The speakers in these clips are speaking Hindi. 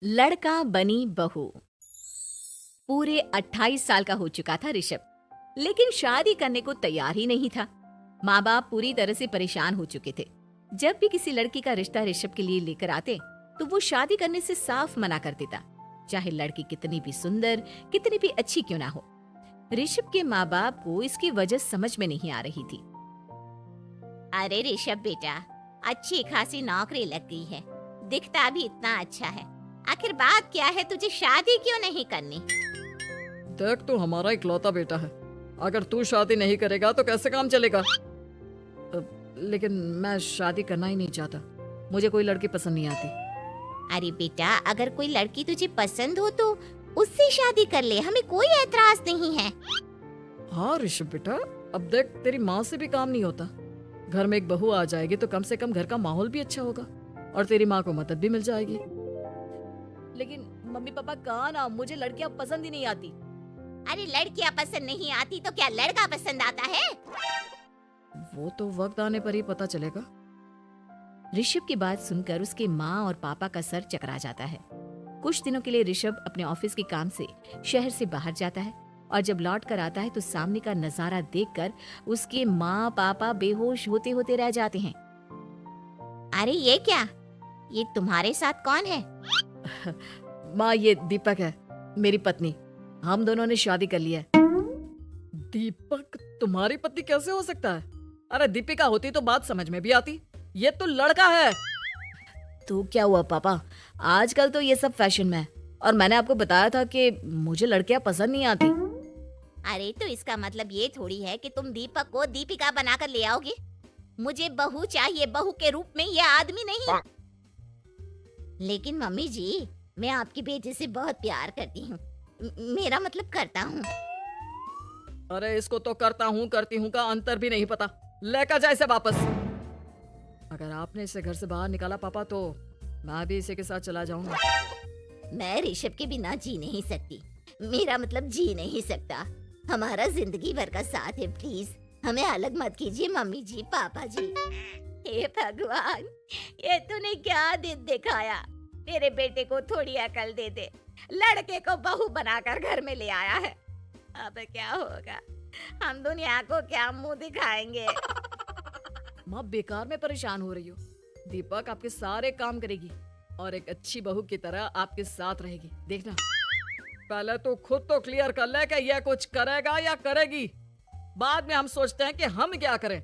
लड़का बनी बहू। पूरे 28 साल का हो चुका था ऋषभ, लेकिन शादी करने को तैयार ही नहीं था। माँ बाप पूरी तरह से परेशान हो चुके थे। जब भी किसी लड़की का रिश्ता ऋषभ के लिए लेकर आते तो वो शादी करने से साफ मना कर देता, चाहे लड़की कितनी भी सुंदर, कितनी भी अच्छी क्यों ना हो। ऋषभ के माँ बाप को इसकी वजह समझ में नहीं आ रही थी। अरे ऋषभ बेटा, अच्छी खासी नौकरी लग गई है, दिखता भी इतना अच्छा है, आखिर बात क्या है, तुझे शादी क्यों नहीं करनी? देख, तू हमारा इकलौता बेटा है। अगर तू शादी नहीं करेगा तो कैसे काम चलेगा? लेकिन मैं शादी करना ही नहीं चाहता। मुझे कोई लड़की पसंद नहीं आती। अरे बेटा, अगर कोई लड़की तुझे पसंद हो तो उससे शादी कर ले, हमें कोई एतराज नहीं है। हाँ ऋषभ बेटा, अब देख, तेरी माँ से भी काम नहीं होता। घर में एक बहू आ जाएगी तो कम से कम घर का माहौल भी अच्छा होगा और तेरी माँ को मदद भी मिल जाएगी। लेकिन मम्मी पापा कहाँ ना, मुझे लड़कियां पसंद ही नहीं आती। अरे लड़कियां पसंद नहीं आती तो क्या लड़का पसंद आता है? वो तो वक्त आने पर ही पता चलेगा। ऋषभ की बात सुनकर उसके माँ और पापा का सर चकरा जाता है। कुछ दिनों के लिए ऋषभ अपने ऑफिस के काम से शहर से बाहर जाता है और जब लौट कर आता है तो सामने का नजारा देखकर उसके माँ पापा बेहोश होते होते रह जाते हैं। अरे ये क्या, ये तुम्हारे साथ कौन है? माँ, ये दीपक है, मेरी पत्नी। हम दोनों ने शादी कर लिया है। दीपक तुम्हारी पत्नी कैसे हो सकता है? अरे दीपिका होती तो बात समझ में भी आती। ये तो लड़का है। तो क्या हुआ पापा, आजकल तो ये सब फैशन में है और मैंने आपको बताया था कि मुझे लड़कियां पसंद नहीं आती। अरे तो इसका मतलब ये थोड़ी है कि तुम दीपक को दीपिका बनाकर ले आओगे। मुझे बहू चाहिए, बहू के रूप में, ये आदमी नहीं। लेकिन मम्मी जी, मैं आपकी बेटी से बहुत प्यार करती हूँ, मेरा मतलब करता हूँ। अरे इसको तो करता हूँ करती हूँ का अंतर भी नहीं पता। लेकर जाए इसे वापस। अगर आपने इसे घर से बाहर निकाला पापा तो मैं भी इसी के साथ चला जाऊंगा। मैं ऋषभ के बिना जी नहीं सकती, मेरा मतलब जी नहीं सकता। हमारा जिंदगी भर का साथ है, प्लीज हमें अलग मत कीजिए मम्मी जी, पापा जी। हे भगवान, ये तूने क्या दिन दिखाया? मेरे बेटे को थोड़ी अकल दे दे, लड़के को बहू बनाकर घर में ले आया है। अब क्या होगा, हम दुनिया को क्या मुंह दिखाएंगे? माँ, बेकार में परेशान हो रही हो। दीपक आपके सारे काम करेगी और एक अच्छी बहू की तरह आपके साथ रहेगी, देखना। पहले तो खुद तो क्लियर कर ले कि यह कुछ करेगा या करेगी, बाद में हम सोचते हैं कि हम क्या करें।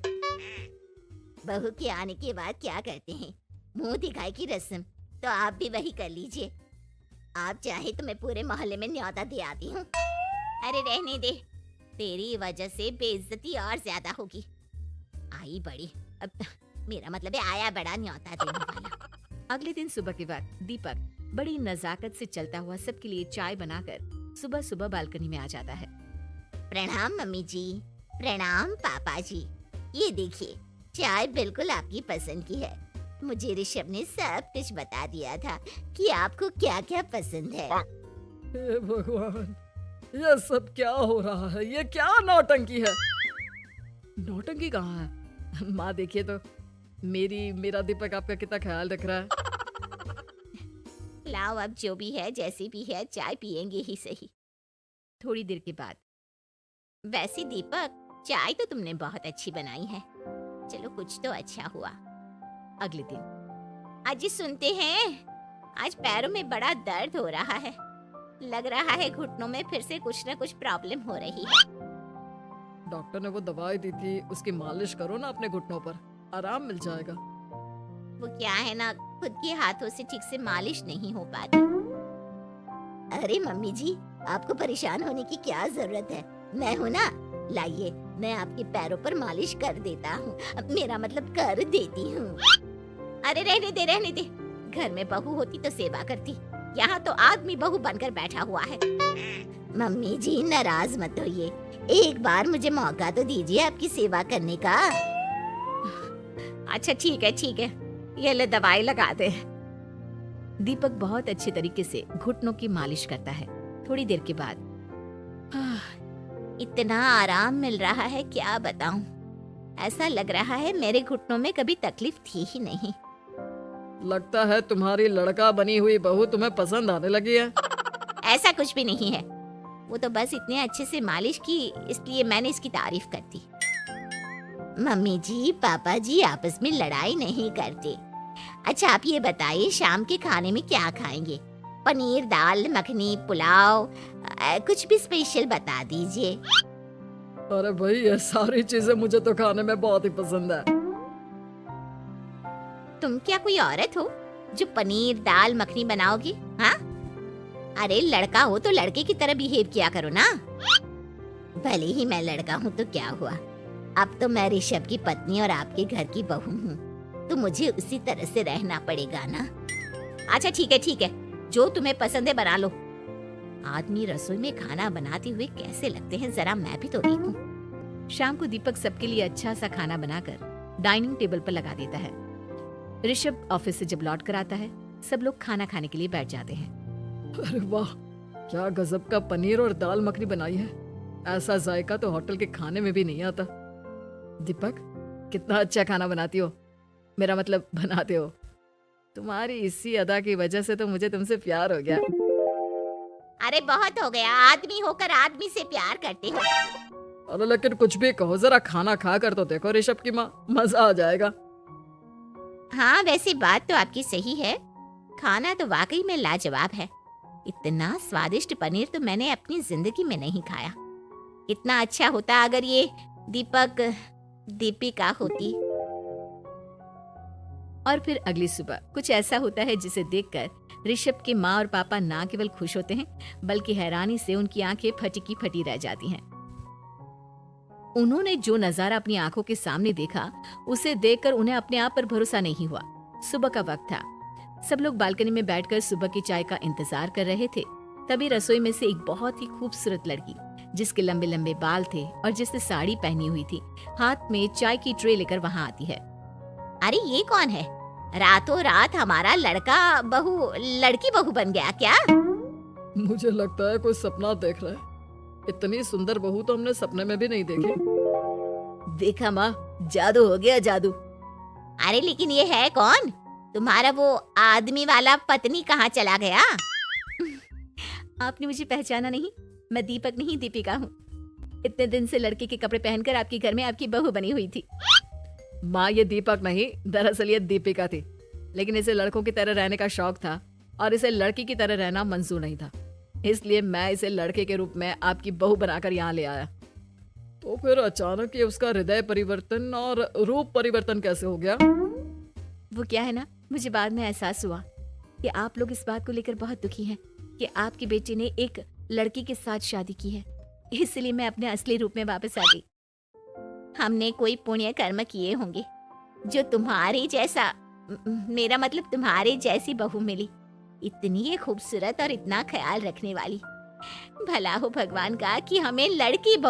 बहू के आने के बाद क्या करते हैं, मुंह दिखाई की रस्म, तो आप भी वही कर लीजिए। आप चाहे तो मैं पूरे मोहल्ले में न्योता दे आती हूँ। अरे रहने दे, तेरी वजह से बेइज्जती और ज्यादा होगी। आई बड़ी, अब मेरा मतलब है आया बड़ा न्योता देने वाला। अगले दिन सुबह के वक्त दीपक बड़ी नजाकत से चलता हुआ सबके लिए चाय बनाकर सुबह सुबह बालकनी में आ जाता है। प्रणाम मम्मी जी, प्रणाम पापा जी। ये देखिए, चाय बिल्कुल आपकी पसंद की है। मुझे ऋषभ ने सब कुछ बता दिया था कि आपको क्या क्या पसंद है। हे भगवान, ये सब क्या हो रहा है? ये क्या नौटंकी है? नौटंकी कहाँ है? माँ देखिए तो, मेरा दीपक आपका कितना ख्याल रख रहा है। लाओ, अब जो भी है जैसी भी है, चाय पियेंगे ही सही। थोड़ी देर के बाद, वैसे दीपक, चाय तो तुमने बहुत अच्छी बनाई है, चलो कुछ तो अच्छा हुआ। अगले दिन, अजी सुनते हैं, आज पैरों में बड़ा दर्द हो रहा है, लग रहा है घुटनों में फिर से कुछ न कुछ प्रॉब्लम हो रही है। डॉक्टर ने वो दवाई दी थी, उसकी मालिश करो ना अपने घुटनों पर, आराम मिल जाएगा। वो क्या है ना, खुद के हाथों से ठीक से मालिश नहीं हो पाती। अरे मम्मी जी, आपको परेशान होने की क्या जरूरत है, मैं हूँ ना, लाइए मैं आपके पैरों पर मालिश कर देता हूँ, मेरा मतलब कर देती हूँ। अरे रहने दे, घर में बहू होती तो सेवा करती, यहाँ तो आदमी बहू बनकर बैठा हुआ है। मम्मी जी नाराज मत होइए, एक बार मुझे मौका तो दीजिए आपकी सेवा करने का। अच्छा ठीक है, ये ले दवाई लगा दे। दीपक बहुत अच्छे तरीके से घुटनों की मालिश करता है। थोड़ी देर के बाद, इतना आराम मिल रहा है क्या बताऊं, ऐसा लग रहा है मेरे घुटनों में कभी तकलीफ थी ही नहीं। लगता है तुम्हारी लड़का बनी हुई बहू तुम्हें पसंद आने लगी है। ऐसा कुछ भी नहीं है, वो तो बस इतने अच्छे से मालिश की इसलिए मैंने इसकी तारीफ कर दी। मम्मी जी पापा जी आपस में लड़ाई नहीं करते। अच्छा आप ये बताइए शाम के खाने में क्या खाएंगे? पनीर दाल मखनी पुलाव कुछ भी स्पेशल बता दीजिए। अरे भाई ये सारी चीजें मुझे तो खाने में बहुत ही पसंद है। तुम क्या कोई औरत हो जो पनीर दाल मखनी बनाओगी? हाँ, अरे लड़का हो तो लड़के की तरह बिहेव किया करो ना। भले ही मैं लड़का हूँ तो क्या हुआ, अब तो मैं ऋषभ की पत्नी और आपके घर की बहू हूँ, तो मुझे उसी तरह से रहना पड़ेगा ना। अच्छा ठीक है, जो तुम्हें पसंद है बना लो। आदमी रसोई में खाना बनाते हुए कैसे लगते हैं जरा मैं भी तो देखूं। शाम को दीपक सबके लिए अच्छा सा खाना बनाकर डाइनिंग टेबल पर लगा देता है। ऋषभ ऑफिस से जब लौट कर आता है, सब लोग खाना खाने के लिए बैठ जाते हैं। अरे वाह, क्या गजब का पनीर और दाल मखनी बनाई है। ऐसा जायका तो होटल के खाने में भी नहीं आता। दीपक, कितना अच्छा खाना बनाती हो, मेरा मतलब बनाते हो। तुम्हारी इसी अदा की वजह से तो मुझे तुमसे प्यार हो गया। अरे बहुत हो गया, आदमी होकर आदमी से प्यार करते हो। अरे लेकिन कुछ भी कहो, जरा खाना खा कर तो देखो ऋषभ की माँ, मजा आ जाएगा। हाँ वैसे बात तो आपकी सही है, खाना तो वाकई में लाजवाब है। इतना स्वादिष्ट पनीर तो मैंने अपनी जिंदगी में नहीं खाया। इतना अच्छा होता अगर ये दीपिका होती। और फिर अगली सुबह कुछ ऐसा होता है जिसे देखकर ऋषभ के माँ और पापा ना केवल खुश होते हैं बल्कि हैरानी से उनकी आंखें फटी की फटी रह जाती हैं। उन्होंने जो नजारा अपनी आंखों के सामने देखा उसे देखकर उन्हें अपने आप पर भरोसा नहीं हुआ। सुबह का वक्त था, सब लोग बालकनी में बैठकर सुबह की चाय का इंतजार कर रहे थे। तभी रसोई में से एक बहुत ही खूबसूरत लड़की जिसके लंबे लंबे बाल थे और जिसने साड़ी पहनी हुई थी, हाथ में चाय की ट्रे लेकर वहां आती है। अरे ये कौन है? रातों रात हमारा लड़की बहू बन गया क्या? मुझे लगता है कोई सपना देख रहा है। इतनी सुंदर बहू तो हमने सपने में भी नहीं देखी। देखा माँ, जादू हो गया जादू। अरे लेकिन ये है कौन? तुम्हारा वो आदमी वाला पत्नी कहाँ चला गया? आपने मुझे पहचाना नहीं? मैं दीपक नहीं दीपिका हूँ। इतने दिन से लड़के के कपड़े पहनकर आपके घर में आपकी बहू बनी हुई थी। माँ ये दीपक नहीं, दरअसल ये दीपिका थी, लेकिन इसे लड़कों की तरह रहने का शौक था और इसे लड़की की तरह रहना मंजूर नहीं था, इसलिए मैं इसे लड़के के रूप में आपकी बहू बनाकर यहाँ ले आया। तो फिर अचानक ये उसका हृदय परिवर्तन और रूप परिवर्तन कैसे हो गया? वो क्या है ना, मुझे बाद में एहसास हुआ कि आप लोग इस बात को लेकर बहुत दुखी हैं कि आपकी बेटी ने एक लड़की के साथ शादी की है, इसलिए मैं अपने असली रूप में वापस आ गई। हमने कोई पुण्य कर्म किए होंगे जो तुम्हारी जैसी बहू मिली, इतनी खूबसूरत और इतना ख्याल रखने वाली। भला हो भगवान का कि हमें लड़की बहू